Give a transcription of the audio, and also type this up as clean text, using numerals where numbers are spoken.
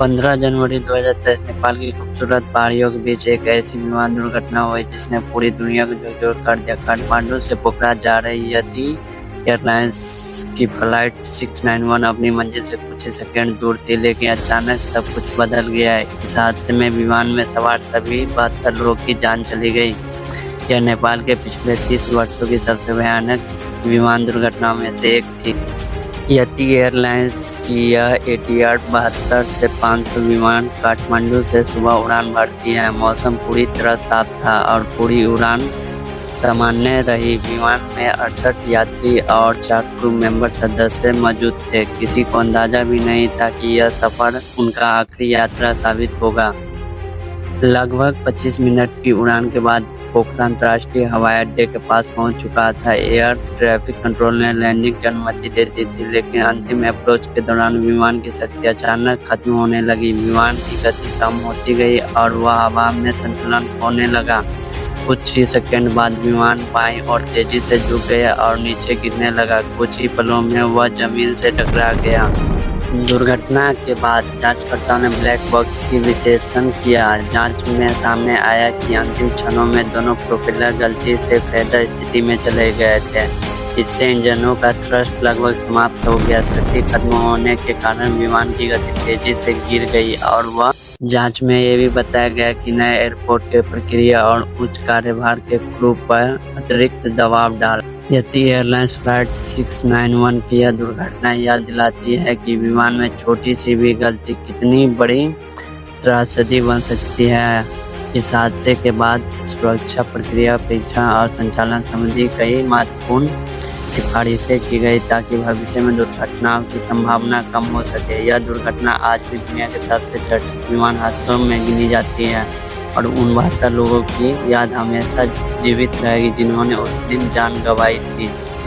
15 जनवरी 2023 नेपाल की खूबसूरत पहाड़ियों के बीच एक ऐसी विमान दुर्घटना हुई जिसने पूरी दुनिया को झकझोर कर दिया। काठमांडू से पोखरा जा रही यति एयरलाइंस की फ्लाइट 691 अपनी मंजिल से कुछ ही सेकंड दूर थी, लेकिन अचानक सब कुछ बदल गया। इस हादसे में विमान में सवार सभी 72 लोगों की जान चली गई। यह नेपाल के पिछले 30 वर्षों की सबसे भयानक विमान दुर्घटनाओं में से एक थी। यति एयरलाइंस की यह एटिहाद 72 से 500 विमान काठमांडू से सुबह उड़ान भरती है। मौसम पूरी तरह साफ था और पूरी उड़ान सामान्य रही। विमान में 68 यात्री और 4 क्रू मेंबर सदस्य मौजूद थे। किसी को अंदाजा भी नहीं था कि यह सफर उनका आखिरी यात्रा साबित होगा। लगभग 25 मिनट की उड़ान के बाद पोखरा अंतर्राष्ट्रीय हवाई अड्डे के पास पहुंच चुका था। एयर ट्रैफिक कंट्रोल ने लैंडिंग की अनुमति दे दी थी, लेकिन अंतिम अप्रोच के दौरान विमान की शक्ति अचानक खत्म होने लगी। विमान की गति कम होती गई और वह हवा में संतुलन खोने लगा। कुछ ही सेकंड बाद विमान बाईं ओर तेजी से झुक गया और नीचे गिरने लगा। कुछ ही पलों में वह जमीन से टकरा गया। दुर्घटना के बाद जांचकर्ताओं ने ब्लैक बॉक्स की विश्लेषण किया। जांच में सामने आया कि अंतिम क्षणों में दोनों प्रोपेलर गलती से फेदर स्थिति में चले गए थे। इससे इंजनों का थ्रस्ट लगभग समाप्त हो गया। शक्ति खत्म होने के कारण विमान की गति तेजी से गिर गई और वह जांच में ये भी बताया गया कि नए एयरपोर्ट के प्रक्रिया और उच्च कार्यभार के क्रू पर अतिरिक्त दबाव डाल। यति एयरलाइंस फ्लाइट 691 की यह दुर्घटना याद दिलाती है कि विमान में छोटी सी भी गलती कितनी बड़ी त्रासदी बन सकती है। इस हादसे के बाद सुरक्षा प्रक्रिया, परीक्षण और संचालन संबंधी कई महत्वपूर्ण सिफारिशें की गई ताकि भविष्य में दुर्घटनाओं की संभावना कम हो सके। यह दुर्घटना आज भी दुनिया के सबसे चर्चित विमान हादसों में गिनी जाती है और उन 72 लोगों की याद हमेशा जीवित रहेगी जिन्होंने उस दिन जान गंवाई थी।